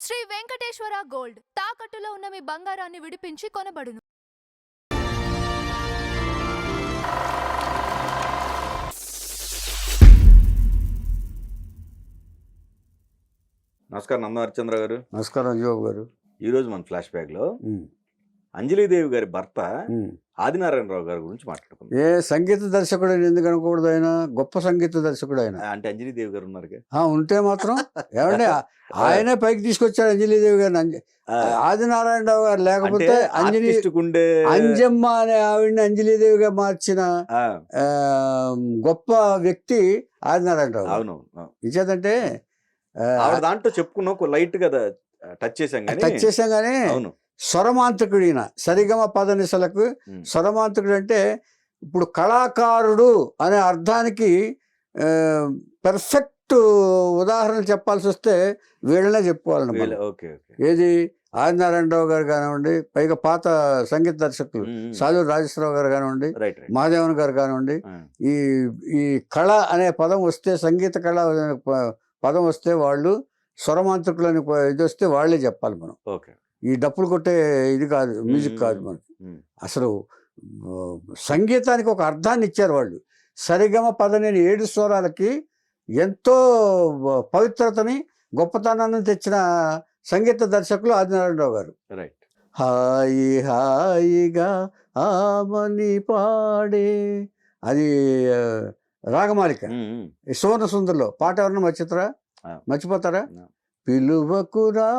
Shri Venkateswara gold తాకట్టులో ఉన్న మీ బంగారాన్ని విడిపించి కొనబడును. నమస్కారం నంద హరిచంద్ర గారు. నమస్కారం అంజబాబు గారు. ఈరోజు మన ఫ్లాష్ బ్యాక్లో అంజలీదేవి గారి భర్త ఆదినారాయణరావు గారి గురించి మాట్లాడుకుందాం. ఏ సంగీత దర్శకుడు ఎందుకు అనకూడదు? ఆయన గొప్ప సంగీత దర్శకుడు. ఆయన అంటే అంజలీదేవి గారు ఉన్నారు, ఉంటే మాత్రం ఏమంటే ఆయనే పైకి తీసుకొచ్చాడు అంజలీదేవి గారిని. ఆదినారాయణరావు గారు లేకపోతే అంజమ్మ అనే ఆవిడని అంజలీదేవిగా మార్చిన గొప్ప వ్యక్తి ఆదినారాయణరావు. అవును, ఇచ్చేదంటే దాంట్లో చెప్పుకున్నాం, లైట్ గా టచ్ చేసాం కానీ అవును, స్వరమాంత్రికుడిన సరిగమ పదనిసలకు స్వరమాంత్రికుడు అంటే ఇప్పుడు కళాకారుడు అనే అర్థానికి పెర్ఫెక్ట్ ఉదాహరణ చెప్పాల్సి వస్తే వీళ్ళనే చెప్పుకోవాలన్నమాట. ఏది ఆదినారాయణరావు గారు కానివ్వండి, పైగా పాత సంగీత దర్శకులు సాధు రాజేశ్వరరావు గారు కానివ్వండి, మహాదేవన్ గారు కానివ్వండి, ఈ ఈ కళ అనే పదం వస్తే, సంగీత కళ పదం వస్తే వాళ్ళు స్వరమాంత్రికులని ఇది వస్తే వాళ్ళే చెప్పాలి. మనం ఈ డప్పులు కొట్టే ఇది కాదు, మ్యూజిక్ కాదు మనకి. అసలు సంగీతానికి ఒక అర్థాన్ని ఇచ్చారు వాళ్ళు. సరిగమ పదనేని 7 స్వరాలకి ఎంతో పవిత్రతని, గొప్పతనాన్ని తెచ్చిన సంగీత దర్శకులు ఆదినారాయణరావు గారు. హాయి హాయిగా ఆమని పాడే, అది రాగమాలిక. సువర్ణ సుందర్లో పాట ఎవరన్నా మర్చిపోతారా? పిలువకురా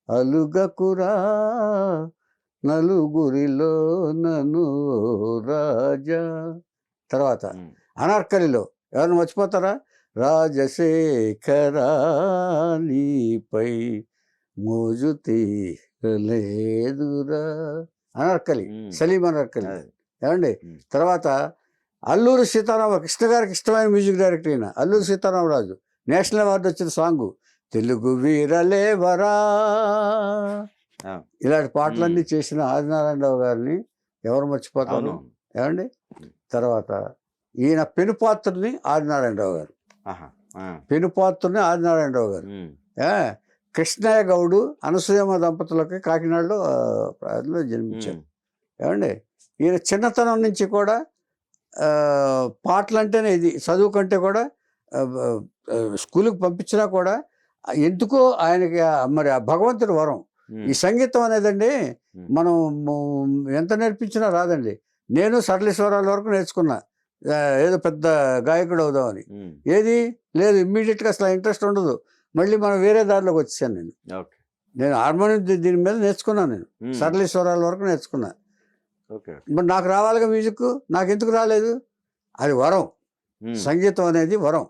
అలుగకురా నలుగురిలో నను రాజా. తర్వాత అనార్కలిలో ఎవరిని మర్చిపోతారా? రాజశేఖరా నీపై మోజు తీరలేదురా. అనార్కలి, సలీం అనార్కలి. ఏమండి? తర్వాత అల్లూరి సీతారామ, కృష్ణ గారికి ఇష్టమైన మ్యూజిక్ డైరెక్టర్ అయిన అల్లూరి సీతారామరాజు నేషనల్ అవార్డు వచ్చిన సాంగు తెలుగు వీరలేవరా. ఇలాంటి పాటలన్నీ చేసిన ఆదినారాయణరావు గారిని ఎవరు మర్చిపోతారు? ఏమండి? తర్వాత ఈయన పెనుపాత్రుని ఆదినారాయణరావు గారు, పెనుపాత్రుని ఆదినారాయణరావు గారు. కృష్ణయ్య గౌడు అనసూయమ్మ దంపతులకి కాకినాడలో జన్మించారు. ఏమండి? ఈయన చిన్నతనం నుంచి కూడా పాటలు అంటేనే ఇది, చదువు కంటే కూడా స్కూల్కి పంపించినా కూడా ఎందుకో ఆయనకి మరి ఆ భగవంతుడి వరం. ఈ సంగీతం అనేదండి మనం ఎంత నేర్పించినా రాదండి. నేను సరళీశ్వరాల వరకు నేర్చుకున్నా, ఏదో పెద్ద గాయకుడు అవుదామని. ఏది లేదు, ఇమ్మీడియట్గా అసలు ఇంట్రెస్ట్ ఉండదు. మళ్ళీ మనం వేరే దారిలోకి వచ్చాను. నేను హార్మోనియం దీని మీద నేర్చుకున్నాను. నేను సరళీశ్వరాల వరకు నేర్చుకున్నా. మరి నాకు రావాలిగా మ్యూజిక్, నాకు ఎందుకు రాలేదు? అది వరం. సంగీతం అనేది వరం.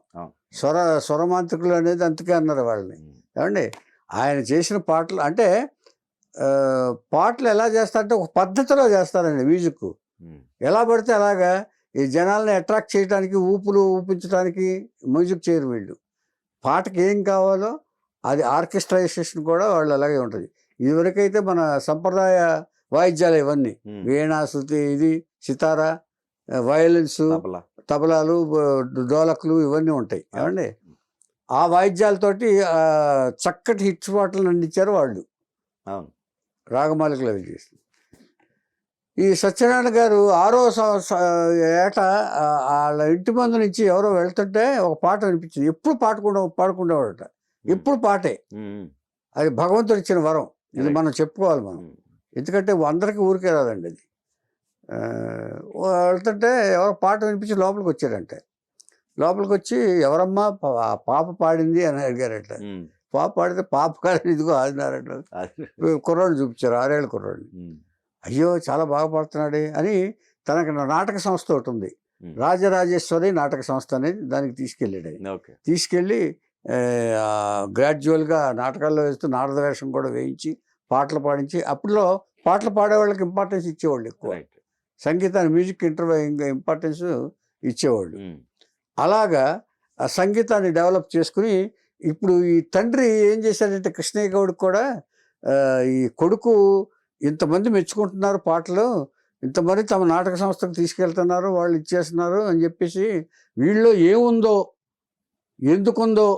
స్వరమాంత్రికులు అనేది అంతకే అన్నారు వాళ్ళని. ఏమండి? ఆయన చేసిన పాటలు అంటే పాటలు ఎలా చేస్తారంటే ఒక పద్ధతిలో చేస్తారండి. మ్యూజిక్ ఎలా పడితే అలాగా ఈ జనాల్ని అట్రాక్ట్ చేయడానికి, ఊపించడానికి మ్యూజిక్ చేయరు వీళ్ళు. పాటకి ఏం కావాలో అది ఆర్కెస్ట్రైజేషన్ కూడా వాళ్ళు అలాగే ఉంటుంది. ఇదివరకైతే మన సంప్రదాయ వాయిద్యాలు ఇవన్నీ వీణా, శృతి, ఇది సితారా, వయలిన్స్, తబలాలు, డోలకులు ఇవన్నీ ఉంటాయి. ఏమండి? ఆ వాయిద్యాలతోటి చక్కటి హిట్స్ పాటలు అందించారు వాళ్ళు, రాగమాలికలు అవి చేసి. ఈ సత్యనారాయణ గారు 6వ ఏట వాళ్ళ ఇంటి మందు నుంచి ఎవరో వెళ్తుంటే ఒక పాట అనిపించింది. ఎప్పుడు పాడుకుండేవాడట, ఎప్పుడు పాటే. అది భగవంతుడు ఇచ్చిన వరం. ఇది మనం చెప్పుకోవాలి మనం, ఎందుకంటే అందరికీ ఊరికే రాదండి అది. వెళ్తుంటే ఎవరో పాట వినిపించి లోపలికి వచ్చారంటే, లోపలికి వచ్చి ఎవరమ్మా పాప పాడింది అని అడిగారట. పాప పాడితే పాప కాదని ఇదిగో ఆదినారాయణ కుర్రాడిని చూపించారు, 6 ఏళ్ళ కుర్రాడిని. అయ్యో చాలా బాగా పాడుతున్నాడే అని తనకి నాటక సంస్థ ఒకటి ఉంది, రాజరాజేశ్వరి నాటక సంస్థ అనేది, దానికి తీసుకెళ్ళాడు. తీసుకెళ్ళి గ్రాడ్యువల్గా నాటకాల్లో వేస్తూ నారద వేషం కూడా వేయించి పాటలు పాడించి, అప్పుడులో పాటలు పాడేవాళ్ళకి ఇంపార్టెన్స్ ఇచ్చేవాళ్ళు ఎక్కువ. సంగీతాన్ని, మ్యూజిక్ ఇంపార్టెన్స్ ఇచ్చేవాళ్ళు. అలాగా ఆ సంగీతాన్ని డెవలప్ చేసుకుని ఇప్పుడు ఈ తండ్రి ఏం చేశాడంటే, కృష్ణయ్య గౌడ్కి కూడా ఈ కొడుకు ఇంతమంది మెచ్చుకుంటున్నారు పాటలు, ఇంతమంది తమ నాటక సంస్థకు తీసుకెళ్తున్నారు, వాళ్ళు ఇచ్చేస్తున్నారు అని చెప్పేసి వీళ్ళలో ఏముందో ఎందుకుందో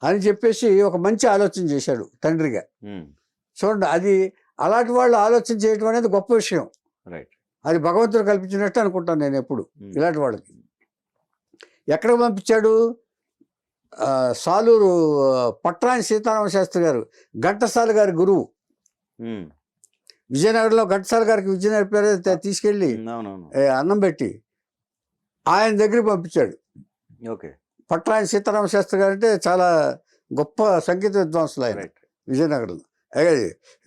అని చెప్పేసి ఒక మంచి ఆలోచన చేశాడు తండ్రిగా. చూడండి, అది అలాంటి వాళ్ళు ఆలోచన చేయటం అనేది గొప్ప విషయం. రైట్. అది భగవంతుడు కల్పించినట్టు అనుకుంటాను నేను ఎప్పుడు ఇలాంటి వాళ్ళకి. ఎక్కడికి పంపించాడు? సాలూరు పట్రాని సీతారామ శాస్త్రి గారు, ఘంటసాల గారి గురువు. విజయనగరంలో ఘంటసాల గారికి విద్య నేర్పారు, తీసుకెళ్ళి అన్నం పెట్టి ఆయన దగ్గరికి పంపించాడు. ఓకే. పట్రాని సీతారామ శాస్త్రి గారు అంటే చాలా గొప్ప సంగీత విద్వాంసులు ఆయన. విజయనగరంలో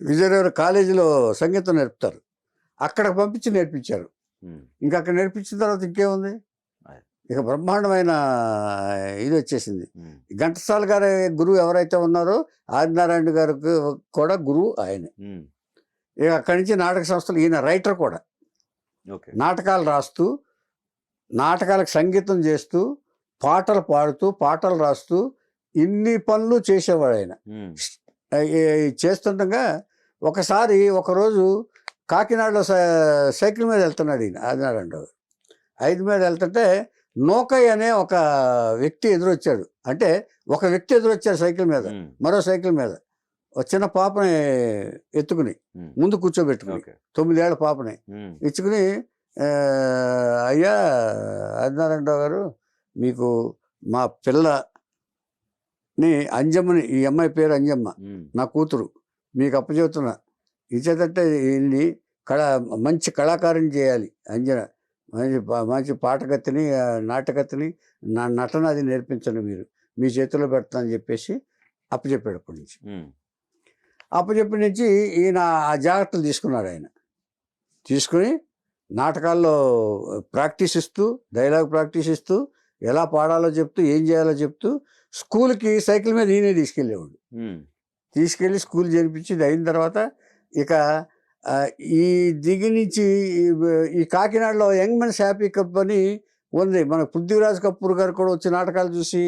విజయనగరం కాలేజీలో సంగీతం నేర్పుతారు. అక్కడికి పంపించి నేర్పించారు. ఇంకా అక్కడ నేర్పించిన తర్వాత ఇంకేముంది, ఇక బ్రహ్మాండమైన ఇది వచ్చేసింది. ఘంటసాల గారి గురువు ఎవరైతే ఉన్నారో ఆదినారాయణ గారికి కూడా గురువు ఆయనే. ఇక అక్కడి నుంచి నాటక సంస్థలు, ఈయన రైటర్ కూడా, నాటకాలు రాస్తూ నాటకాలకు సంగీతం చేస్తూ పాటలు పాడుతూ పాటలు రాస్తూ ఇన్ని పనులు చేసేవాడు ఆయన. చేస్తుండగా ఒకరోజు కాకినాడలో సైకిల్ మీద వెళ్తున్నాడు ఈయన ఆదినారాయణ గారు. 5 మీద వెళ్తుంటే నోకయ్య అనే ఒక వ్యక్తి ఎదురొచ్చాడు. అంటే ఒక వ్యక్తి ఎదురొచ్చాడు సైకిల్ మీద, మరో సైకిల్ మీద ఒక చిన్న పాపని ఎత్తుకుని ముందు కూర్చోబెట్టుకుని, 9 ఏళ్ల పాపని ఇచ్చుకుని, అయ్యా ఆదినారాయణరావు గారు, మీకు మా పిల్లని అంజమ్మని, ఈ అమ్మాయి పేరు అంజమ్మ, నా కూతురు, మీకు అప్పచెబుతున్నా. ఇచ్చేదంటే వీళ్ళని మంచి కళాకారుని చేయాలి, అంజన మంచి పాటకత్తిని నాటకత్తిని నటన అది నేర్పించండి, మీరు మీ చేతిలో పెడతానని చెప్పేసి అప్పచెప్పాడు. అప్పటి నుంచి అప్పచెప్పటి నుంచి ఈయన ఆ జాగ్రత్తలు తీసుకున్నాడు. ఆయన తీసుకుని నాటకాల్లో ప్రాక్టీస్ ఇస్తూ, డైలాగ్ ప్రాక్టీస్ ఇస్తూ, ఎలా పాడాలో చెప్తూ, ఏం చేయాలో చెప్తూ, స్కూల్కి సైకిల్ మీద ఈయనే తీసుకెళ్ళి స్కూల్ చేర్పించి, అయిన తర్వాత ఇక ఈ దిగి నుంచి ఈ కాకినాడలో యంగ్ మెన్స్ హ్యాపీ కప్ అని ఉంది. మన పృథ్వీరాజ్ కపూర్ గారు కూడా వచ్చి నాటకాలు చూసి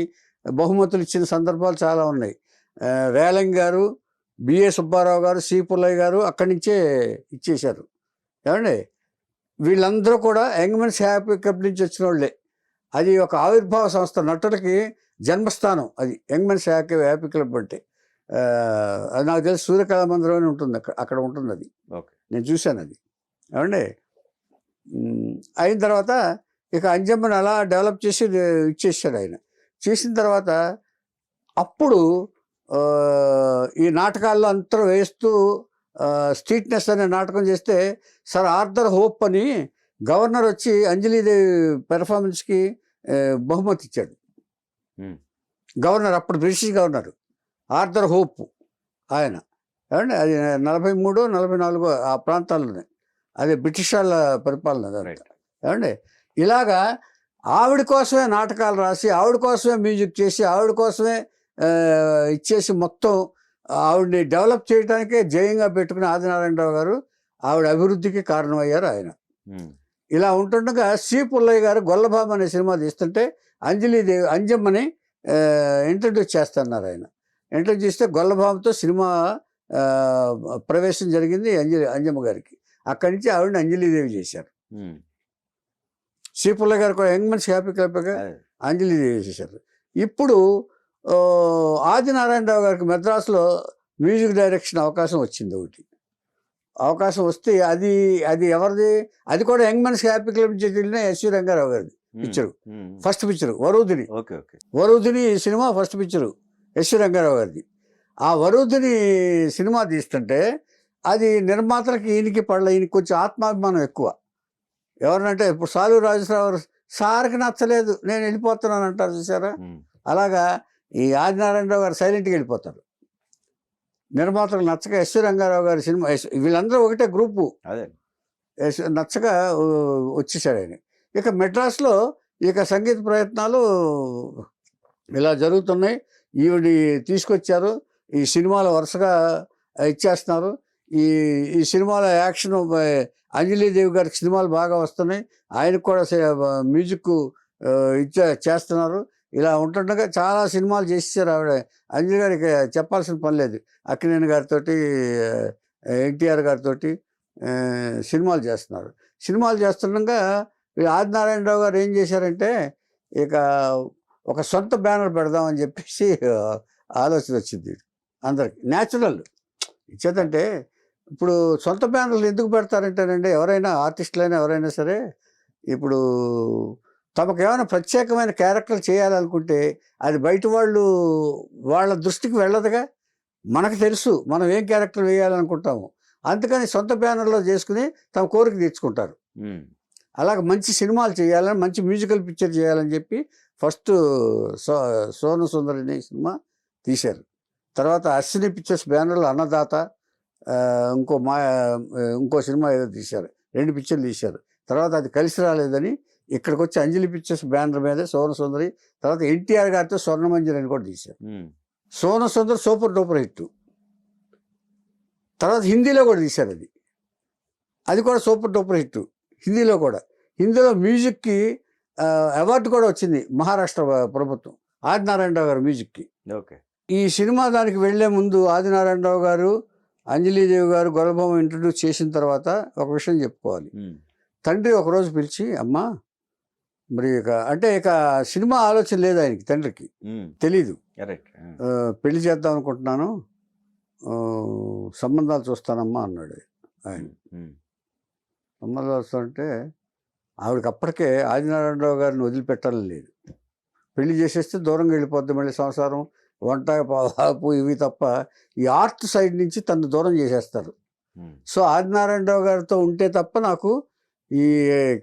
బహుమతులు ఇచ్చిన సందర్భాలు చాలా ఉన్నాయి. రేలంగ్ గారు, బిఏ సుబ్బారావు గారు, సి పుల్లయ్య గారు అక్కడి నుంచే ఇచ్చేశారు. ఏమండి, వీళ్ళందరూ కూడా యంగ్ మెన్స్ హ్యాపీ కప్ నుంచి వచ్చిన వాళ్ళే. అది ఒక ఆవిర్భావ సంస్థ, నటులకి జన్మస్థానం అది యంగ్ మెన్స్ హ్యాపీ క్లబ్ అంటే. అది నాకు తెలిసి సూర్యకళా మందిరం అని ఉంటుంది, అక్కడ ఉంటుంది అది. నేను చూశాను అది. ఏమండి, అయిన తర్వాత ఇక అంజమ్మని అలా డెవలప్ చేసి ఇచ్చేసాడు ఆయన. చేసిన తర్వాత అప్పుడు ఈ నాటకాల్లో అంతా వేస్తూ స్ట్రీట్నెస్ అనే నాటకం చేస్తే సర్ ఆర్థర్ హోప్ అని గవర్నర్ వచ్చి అంజలీదేవి పెర్ఫార్మెన్స్కి బహుమతి ఇచ్చాడు. గవర్నర్, అప్పుడు బ్రిటిష్ గవర్నర్ ఆర్థర్ హోప్ ఆయన. ఏమండి, అది 43, 44 ఆ ప్రాంతాల్లోనే, అది బ్రిటిష్ వాళ్ళ పరిపాలన. ఏమండి, ఇలాగా ఆవిడ కోసమే నాటకాలు రాసి, ఆవిడ కోసమే మ్యూజిక్ చేసి, ఆవిడ కోసమే ఇచ్చేసి మొత్తం ఆవిడని డెవలప్ చేయడానికే జయంగా పెట్టుకుని ఆదినారాయణరావు గారు ఆవిడ అభివృద్ధికి కారణమయ్యారు ఆయన. ఇలా ఉంటుండగా సి పుల్లయ్య గారు గొల్లబాబు అనే సినిమా తీస్తుంటే అంజమ్మని ఇంట్రడ్యూస్ చేస్తున్నారు ఆయన. ఇంట్రడ్యూస్ చేస్తే గొల్లబాబుతో సినిమా ప్రవేశం జరిగింది అంజమ్మ గారికి. అక్కడి నుంచి ఆవిడని అంజలీదేవి చేశారు. సి పుల్లయ్య గారు కూడా యంగ్ మెన్స్ హ్యాపీ క్లబ్గా అంజలీదేవి చేశారు. ఇప్పుడు ఆదినారాయణరావు గారికి మెడ్రాస్లో మ్యూజిక్ డైరెక్షన్ అవకాశం వచ్చింది. ఒకటి అవకాశం వస్తే అది ఎవరిది? అది కూడా యంగ్ మెన్స్ హ్యాపీ క్లబ్ నుంచి వెళ్ళిన ఎస్వి రంగారావు గారిది picture, first picture Varudhini cinema first picture SV Ranga Rao గారిది. ఆ వరుదిని సినిమా తీస్తుంటే అది నిర్మాతలకి ఈయనకి ఈయనకి కొంచెం ఆత్మాభిమానం ఎక్కువ. ఎవరినంటే ఇప్పుడు సాలూరు రాజేశ్వరరావు సార్కి నచ్చలేదు, నేను వెళ్ళిపోతున్నాను అంటారు చూసారా, అలాగా ఈ ఆదినారాయణరావు గారు సైలెంట్గా వెళ్ళిపోతారు. నిర్మాతలు నచ్చక ఎస్వి రంగారావు గారి సినిమా, వీళ్ళందరూ ఒకటే గ్రూపు, నచ్చక వచ్చేసాడు ఆయన. ఇక మెడ్రాస్లో ఇక సంగీత ప్రయత్నాలు ఇలా జరుగుతున్నాయి. ఈవిడి తీసుకొచ్చారు, ఈ సినిమాలు వరుసగా ఇచ్చేస్తున్నారు. ఈ సినిమాల యాక్షన్ అంజలీదేవి గారికి సినిమాలు బాగా వస్తున్నాయి, ఆయనకు కూడా మ్యూజిక్ చేస్తున్నారు. ఇలా ఉంటుండగా చాలా సినిమాలు చేసేసారు ఆవిడ. అంజలి గారికి చెప్పాల్సిన పని లేదు. అక్కినేని గారితో, ఎన్టీఆర్ గారితో సినిమాలు చేస్తున్నారు. సినిమాలు చేస్తుండగా ఆదినారాయణరావు గారు ఏం చేశారంటే, ఇక ఒక సొంత బ్యానర్ పెడదామని చెప్పేసి ఆలోచన వచ్చింది అందరికి న్యాచురల్. ఇచ్చేదంటే ఇప్పుడు సొంత బ్యానర్లు ఎందుకు పెడతారంటేనండి, ఎవరైనా ఆర్టిస్టులైనా ఎవరైనా సరే ఇప్పుడు తమకు ఏమైనా ప్రత్యేకమైన క్యారెక్టర్ చేయాలనుకుంటే అది బయట వాళ్ళ దృష్టికి వెళ్ళదుగా. మనకు తెలుసు మనం ఏం క్యారెక్టర్ వేయాలనుకుంటాము, అందుకని సొంత బ్యానర్లో చేసుకుని తమ కోరిక తీర్చుకుంటారు. అలాగ మంచి సినిమాలు చేయాలని, మంచి మ్యూజికల్ పిక్చర్ చేయాలని చెప్పి ఫస్ట్ సోను సుందర్ అనే సినిమా తీశారు. తర్వాత అశ్విని పిక్చర్స్ బ్యానర్లో అన్నదాత, ఇంకో సినిమా ఏదో తీశారు, 2 పిక్చర్లు తీశారు. తర్వాత అది కలిసి రాలేదని ఇక్కడికి వచ్చి అంజలి పిక్చర్స్ బ్యానర్ మీద సోను సుందరి, తర్వాత ఎన్టీఆర్ గారితో స్వర్ణమంజరి అని కూడా తీశారు. Sonu Sundar super duper hit. తర్వాత హిందీలో కూడా తీశారు, అది కూడా సూపర్ డూపర్ హిట్ హిందీలో కూడా. హిందీలో మ్యూజిక్కి అవార్డు కూడా వచ్చింది మహారాష్ట్ర ప్రభుత్వం, ఆదినారాయణరావు గారు మ్యూజిక్కి. ఓకే. ఈ సినిమా దానికి వెళ్లే ముందు ఆదినారాయణరావు గారు, అంజలీదేవి గారు గొల్లబొమ్మ ఇంట్రడ్యూస్ చేసిన తర్వాత ఒక విషయం చెప్పుకోవాలి. తండ్రి ఒకరోజు పిలిచి, అమ్మా మరి ఇక సినిమా ఆలోచన లేదు ఆయనకి, తండ్రికి తెలీదు, పెళ్లి చేద్దాం అనుకుంటున్నాను, సంబంధాలు చూస్తానమ్మా అన్నాడు ఆయన. సంబంధాలు వస్తానంటే ఆవిడకి అప్పటికే ఆదినారాయణరావు గారిని వదిలిపెట్టాలని లేదు. పెళ్లి చేసేస్తే దూరంగా వెళ్ళిపోద్ది, మళ్ళీ సంసారం, వంట పాపు ఇవి తప్ప ఈ ఆర్ట్ సైడ్ నుంచి తను దూరం చేసేస్తారు. సో ఆదినారాయణరావు గారితో ఉంటే తప్ప నాకు ఈ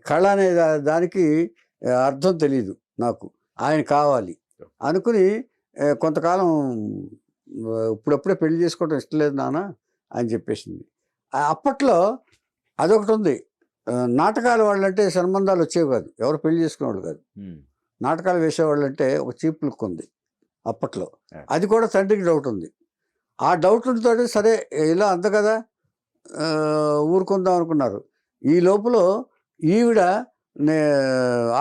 కళ అనే దానికి అర్థం తెలియదు, నాకు ఆయన కావాలి అనుకుని కొంతకాలం ఇప్పుడప్పుడే పెళ్లి చేసుకోవడం ఇష్టం లేదు నాన్న అని చెప్పేసింది. అప్పట్లో అదొకటి ఉంది, నాటకాల వాళ్ళంటే సంబంధాలు వచ్చేవి కాదు, ఎవరు పెళ్లి చేసుకునేవాళ్ళు కాదు. నాటకాలు వేసేవాళ్ళు అంటే ఒక చీప్ లుక్ ఉంది అప్పట్లో. అది కూడా తండ్రికి డౌట్ ఉంది. ఆ డౌట్ ఉంటే సరే ఇలా అంత కదా ఊరుకుందాం అనుకున్నారు. ఈ లోపల ఈవిడ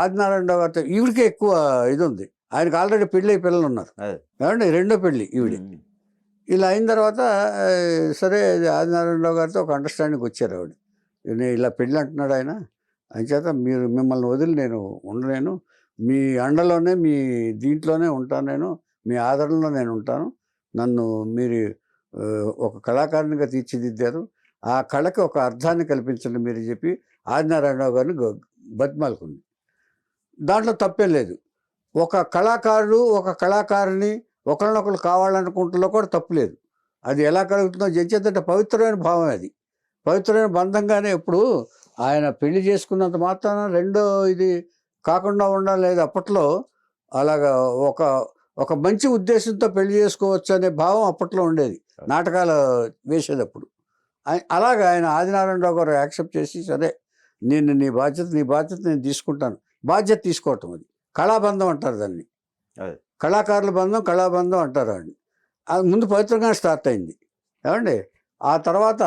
ఆదినారాయణరావు గారితో ఈవిడికే ఎక్కువ ఇది ఉంది. ఆయనకు ఆల్రెడీ పెళ్ళి పిల్లలు ఉన్నారు, ఏమండి, 2వ పెళ్ళి ఈవిడ. ఇలా అయిన తర్వాత సరే ఆదినారాయణరావు గారితో ఒక అండర్స్టాండింగ్ వచ్చారు ఆవిడ. నేను ఇలా పెళ్ళి అంటున్నాడు ఆయన, అంచేత మిమ్మల్ని వదిలి నేను ఉండలేను, మీ అండలోనే మీ దీంట్లోనే ఉంటాను, నేను మీ ఆదరణలో నేను ఉంటాను, నన్ను మీరు ఒక కళాకారునిగా తీర్చిదిద్దారు, ఆ కళకి ఒక అర్థాన్ని కల్పించండి మీరు చెప్పి ఆదినారాయణరావు గారిని బతిమాలుకుంది. దాంట్లో తప్పేం లేదు. ఒక కళాకారుడు ఒక కళాకారుని ఒకరినొకరు కావాలనుకుంటున్నా కూడా తప్పులేదు. అది ఎలా కలుగుతుందో జడ్చేదంటే పవిత్రమైన భావం, అది పవిత్రమైన బంధంగానే. ఇప్పుడు ఆయన పెళ్లి చేసుకున్నంత మాత్రాన రెండో ఇది కాకుండా ఉండలేదు. అప్పట్లో అలాగా ఒక మంచి ఉద్దేశంతో పెళ్లి చేసుకోవచ్చు అనే భావం అప్పట్లో ఉండేది నాటకాలు వేసేటప్పుడు. అలాగా ఆయన ఆదినారాయణరావు గారు యాక్సెప్ట్ చేసి, సరే నేను నీ బాధ్యత నేను తీసుకుంటాను. బాధ్యత తీసుకోవటం, అది కళాబంధం అంటారు దాన్ని, కళాకారుల బంధం, కళాబంధం అంటారు అండి. అది ముందు పవిత్రంగా స్టార్ట్ అయింది, ఏమండి. ఆ తర్వాత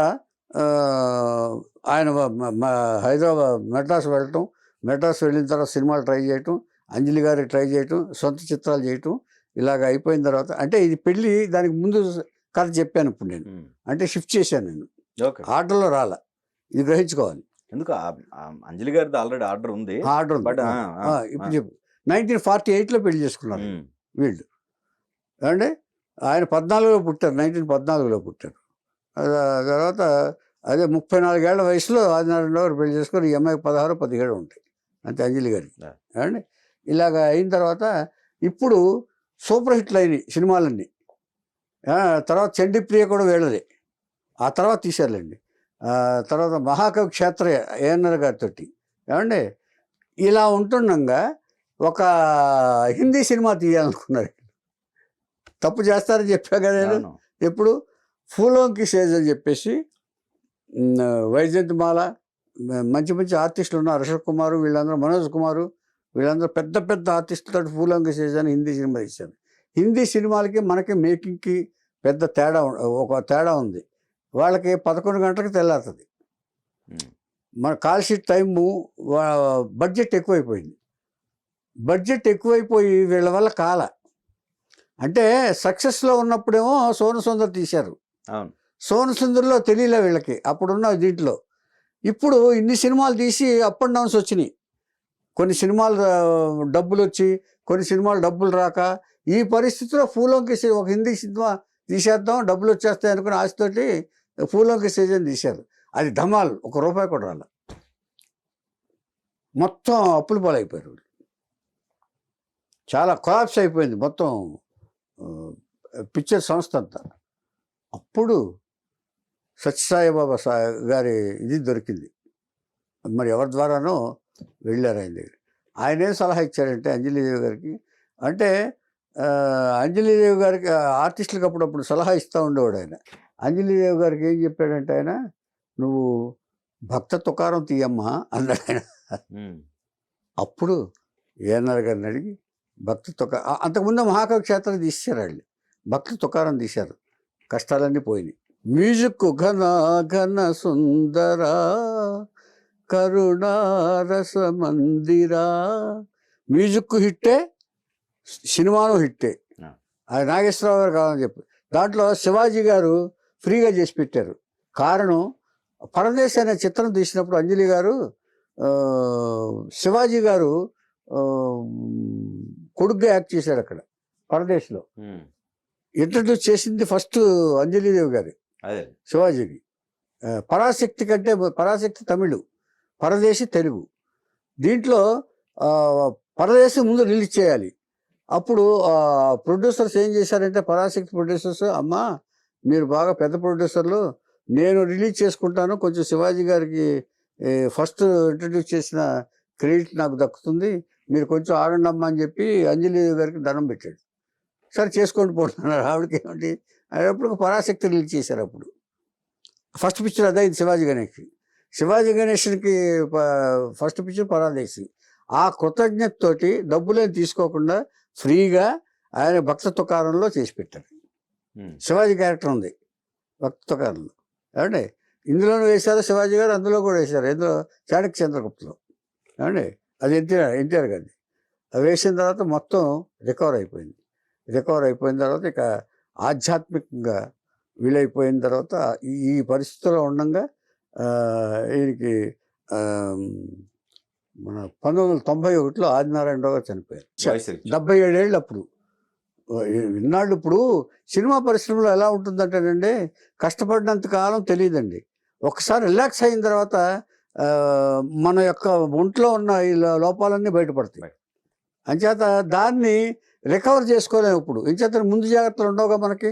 ఆయన హైదరాబాద్ మెడ్రాస్ వెళ్ళటం, మెడ్రాస్ వెళ్ళిన తర్వాత సినిమాలు ట్రై చేయటం, అంజలి గారికి ట్రై చేయటం, సొంత చిత్రాలు చేయటం, ఇలాగ అయిపోయిన తర్వాత అంటే ఇది పెళ్ళి దానికి ముందు కథ చెప్పాను ఇప్పుడు నేను, అంటే షిఫ్ట్ చేశాను నేను, ఆర్డర్లో రాలా, ఇది గ్రహించుకోవాలి. ఎందుకు అంజలి గారిది ఆల్రెడీ ఆర్డర్ ఉంది, ఆర్డర్ ఇప్పుడు చెప్పు. 1948లో పెళ్లి చేసుకున్నారు వీళ్ళు, అంటే ఆయన 14లో పుట్టారు, 1914లో పుట్టారు. తర్వాత అదే 34 ఏళ్ల వయసులో ఆదినారాయణరావు గారు పెళ్లి చేసుకొని ఈ అమ్మాయికి 16, 17 ఉంటాయి అంతే అంజలి గారికి, ఏమండి. ఇలాగ అయిన తర్వాత ఇప్పుడు సూపర్ హిట్లు అయినాయి సినిమాలన్నీ. తర్వాత చండీప్రియ కూడా వీళ్ళదే, ఆ తర్వాత తీశారులేండి. తర్వాత మహాకవి క్షేత్ర ఏఎన్ఆర్ గారితో, ఏమండి. ఇలా ఉంటుండగా ఒక హిందీ సినిమా తీయాలనుకున్నారు. తప్పు చేస్తారని చెప్పా కదా నేను. ఎప్పుడు ఫూలోంకి సేజ్ అని చెప్పేసి వైజయంతిమాల, మంచి మంచి ఆర్టిస్టులు ఉన్నారు, అశోక్ కుమారు, వీళ్ళందరూ, మనోజ్ కుమారు, వీళ్ళందరూ పెద్ద పెద్ద ఆర్టిస్టులతో ఫూలోంకి సేజ్ అని హిందీ సినిమా తీశారు. హిందీ సినిమాలకి మనకి మేకింగ్కి పెద్ద తేడా ఉంది. వాళ్ళకి 11 గంటలకు తెల్లారుతుంది. మన కాల్ షీట్ టైము, బడ్జెట్ ఎక్కువైపోయింది. బడ్జెట్ ఎక్కువైపోయి వీళ్ళ వల్ల అంటే సక్సెస్లో ఉన్నప్పుడేమో సోను సుందర్ తీశారు, సోను సుందర్లో తెలియలే వీళ్ళకి అప్పుడున్న దీంట్లో. ఇప్పుడు ఇన్ని సినిమాలు తీసి అప్ అండ్ డౌన్స్ వచ్చినాయి. కొన్ని సినిమాలు డబ్బులు వచ్చి, కొన్ని సినిమాలు డబ్బులు రాక, ఈ పరిస్థితిలో ఫూలోంకి ఒక హిందీ సినిమా తీసేద్దాం, డబ్బులు వచ్చేస్తాయి అనుకుని ఆశతోటి ఫూలోంకి సీజన్ తీశారు. అది ధమాల్, ₹1 కూడా రాల. మొత్తం అప్పులు పాలైపోయారు. చాలా కొలాప్స్ అయిపోయింది మొత్తం పిక్చర్ సంస్థ అంతా. అప్పుడు సత్యసాయిబాబా గారి ఇది దొరికింది. మరి ఎవరి ద్వారానో వెళ్ళారు ఆయన దగ్గర. ఆయన ఏం సలహా ఇచ్చారంటే అంజలీదేవి గారికి, అంటే అంజలీదేవి గారికి ఆర్టిస్టులకు అప్పుడప్పుడు సలహా ఇస్తూ ఉండేవాడు ఆయన. అంజలీదేవి గారికి ఏం చెప్పాడంటే ఆయన, నువ్వు భక్త తుకారం తీయమ్మా అన్నాడు ఆయన. అప్పుడు ఏఎన్ఆర్ గారిని అడిగి భక్త తుకారం, అంతకుముందు మహాకవి క్షేత్రం తీశారు వాళ్ళు, భక్త తుకారం తీశారు. కష్టాలన్నీ పోయినాయి. మ్యూజిక్ ఘన ఘన సుందర కరుణారస మందిరా, మ్యూజిక్ హిట్టే, సినిమాను హిట్టే. అది నాగేశ్వరరావు గారు కావాలని చెప్పి దాంట్లో శివాజీ గారు ఫ్రీగా చేసి పెట్టారు. కారణం, పరదేశ్ అనే చిత్రం తీసినప్పుడు అంజలి గారు శివాజీ గారు కొడుగ్గా యాక్ట్ చేశాడు అక్కడ పరదేశ్లో. ఇంట్రడ్యూస్ చేసింది ఫస్ట్ అంజలీదేవి గారు శివాజీకి. పరాశక్తి కంటే, పరాశక్తి తమిళు, పరదేశి తెలుగు. దీంట్లో పరదేశి ముందు రిలీజ్ చేయాలి. అప్పుడు ప్రొడ్యూసర్స్ ఏం చేశారంటే, పరాశక్తి ప్రొడ్యూసర్స్, అమ్మా మీరు బాగా పెద్ద ప్రొడ్యూసర్లు, నేను రిలీజ్ చేసుకుంటాను, కొంచెం శివాజీ గారికి ఫస్ట్ ఇంట్రడ్యూస్ చేసిన క్రెడిట్ నాకు దక్కుతుంది, మీరు కొంచెం ఆగండి అమ్మా అని చెప్పి అంజలీదేవి గారికి దండం పెట్టాడు. సరే చేసుకోండి పోతున్నారు. ఆవిడకి ఏమిటి, అప్పుడు పరాశక్తి రిలీజ్ చేశారు. అప్పుడు ఫస్ట్ పిక్చర్ అదే శివాజీ గణేష్కి. శివాజీ గణేష్కి ఫస్ట్ పిక్చర్ పరాదేశి. ఆ కృతజ్ఞతతోటి డబ్బులేం తీసుకోకుండా ఫ్రీగా ఆయన భక్త తుకారంలో చేసి పెట్టారు. శివాజీ క్యారెక్టర్ ఉంది భక్త తుకారంలో. ఏమండి ఇందులోనూ వేశారు శివాజీ గారు, అందులో కూడా వేశారు. ఇందులో చాణక్య చంద్రగుప్తలో. ఏమండి అది ఎన్టీఆర్ గారిది. అది వేసిన తర్వాత మొత్తం రికవర్ అయిపోయింది. రికవర్ అయిపోయిన తర్వాత ఇక ఆధ్యాత్మికంగా వీలైపోయిన తర్వాత ఈ పరిస్థితిలో ఉండగా ఈయనకి మన 1991లో ఆదినారాయణరావు గారు చనిపోయారు. 77 ఏళ్ళు అప్పుడు. ఇన్నాళ్ళు ఇప్పుడు సినిమా పరిశ్రమలో ఎలా ఉంటుందంటేనండి, కష్టపడినంత కాలం తెలియదండి, ఒకసారి రిలాక్స్ అయిన తర్వాత మన యొక్క ఒంట్లో ఉన్న ఈ లోపాలన్నీ బయటపడతాయి. అంచేత దాన్ని రికవర్ చేసుకోలేము ఇప్పుడు. ఇంచేత ముందు జాగ్రత్తలు ఉండవుగా మనకి.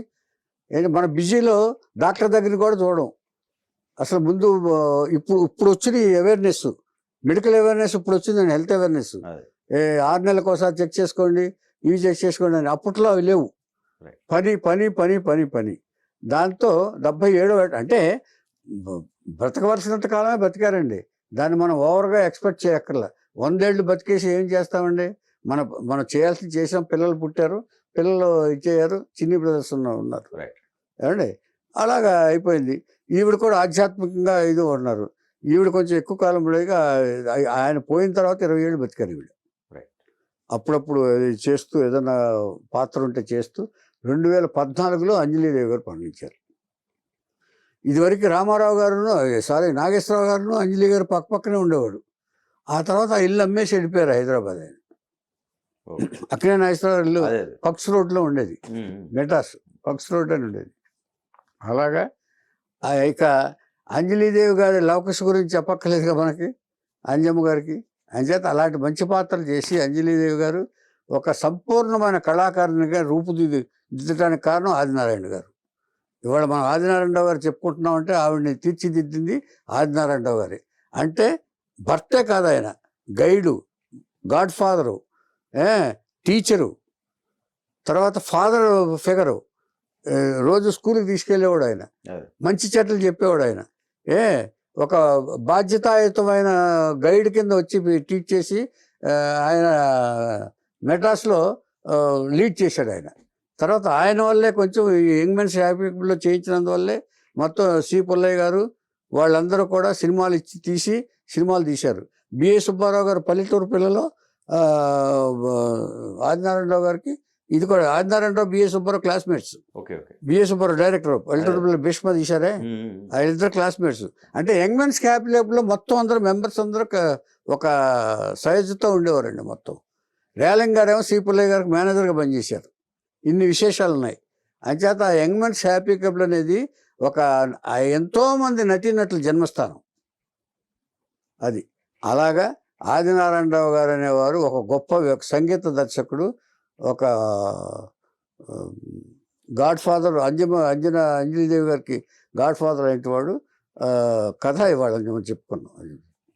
మన బిజీలో డాక్టర్ దగ్గరికి కూడా చూడడం. అసలు ముందు ఇప్పుడు వచ్చిన అవేర్నెస్, మెడికల్ అవేర్నెస్ ఇప్పుడు వచ్చిందండి, హెల్త్ అవేర్నెస్. 6 నెలలకు ఒకసారి చెక్ చేసుకోండి, ఇవి చెక్ చేసుకోండి అని. అప్పట్లో అవి లేవు. పని పని పని పని పని. దాంతో 77 అంటే బ్రతకవలసినంత కాలమే బతికారండి. దాన్ని మనం ఓవర్గా ఎక్స్పెక్ట్ చేయక్కర్లా. 100 ఏళ్ళు బతికేసి ఏం చేస్తామండి? మనం చేయాల్సింది చేసాం. పిల్లలు పుట్టారు, పిల్లలు ఇచ్చేయారు, చిన్ని బ్రదర్స్ ఉన్నారు. ఏమండి అలాగా అయిపోయింది. ఈవిడ కూడా ఆధ్యాత్మికంగా ఇది ఉన్నారు. ఈవిడ కొంచెం ఎక్కువ కాలం పడేగా ఆయన పోయిన తర్వాత 20 ఏళ్ళు బతికారు ఈవిడ. అప్పుడప్పుడు చేస్తూ ఏదైనా పాత్ర ఉంటే చేస్తూ 2014లో అంజలీదేవి గారు పండించారు. ఇదివరకు రామారావు గారును నాగేశ్వరరావు గారును అంజలి గారు పక్కనే ఉండేవాడు. ఆ తర్వాత ఆ ఇల్లు అమ్మేసి వెళ్ళిపోయారు హైదరాబాద్. ఆయన అక్కడే నాగేశ్వరరావు ఇల్లు పక్స్ రోడ్లో ఉండేది, మెటాస్ పక్స్ రోడ్ అని ఉండేది. అలాగా ఇక అంజలీదేవి గారి లవకుశ గురించి చెప్పక్కర్లేదుగా మనకి, అంజమ్మ గారికి. అంచేత అలాంటి మంచి పాత్రలు చేసి అంజలీదేవి గారు ఒక సంపూర్ణమైన కళాకారునిగా రూపుదిద్దడానికి కారణం ఆదినారాయణ గారు. ఇవాళ మనం ఆదినారాయణరావు గారు చెప్పుకుంటున్నామంటే ఆవిడని తీర్చిదిద్దింది ఆదినారాయణరావు గారి. అంటే భర్తే కాదు, ఆయన గైడు, గాడ్ ఫాదరు, టీచరు, తర్వాత ఫాదర్ ఫిగరు. రోజు స్కూల్కి తీసుకెళ్ళేవాడు ఆయన, మంచి చెట్లు చెప్పేవాడు ఆయన. ఒక బాధ్యతాయుతమైన గైడ్ కింద వచ్చి టీచ్ చేసి ఆయన మెడ్రాస్లో లీడ్ చేశాడు ఆయన. తర్వాత ఆయన వల్లే కొంచెం యంగ్ మెన్స్ హ్యాపీలో చేయించినందువల్లే మొత్తం సి పుల్లయ్య గారు వాళ్ళందరూ కూడా సినిమాలు సినిమాలు తీశారు. బిఏ సుబ్బారావు గారు పల్లెటూరు పిల్లలో ఆదినారాయణరావు గారికి ఇది కూడా Adinarayana Rao BA Subba Rao classmates. BA Subba Rao director పల్లెటూరు పిల్లలు భీష్మ తీశారే, వాళ్ళిద్దరు క్లాస్మేట్స్. అంటే యంగ్ మెన్స్ హ్యాపీ లేపులో మొత్తం అందరూ మెంబర్స్ అందరూ ఒక సైజుతో ఉండేవారండి మొత్తం. రేలంగ్ గారేమో సి పుల్లయ్య గారికి మేనేజర్గా పనిచేశారు. ఇన్ని విశేషాలు ఉన్నాయి. అంచేత ఆ యంగ్ మెన్స్ హ్యాపీ క్లబ్ అనేది ఒక ఎంతోమంది నటీనటుల జన్మస్థానం అది. అలాగా ఆదినారాయణరావు గారు అనేవారు ఒక గొప్ప సంగీత దర్శకుడు, ఒక గాడ్ ఫాదర్. అంజలీదేవి గారికి గాడ్ ఫాదర్ అయిన వాడు. కథ ఇవాళ చెప్పుకున్నాం.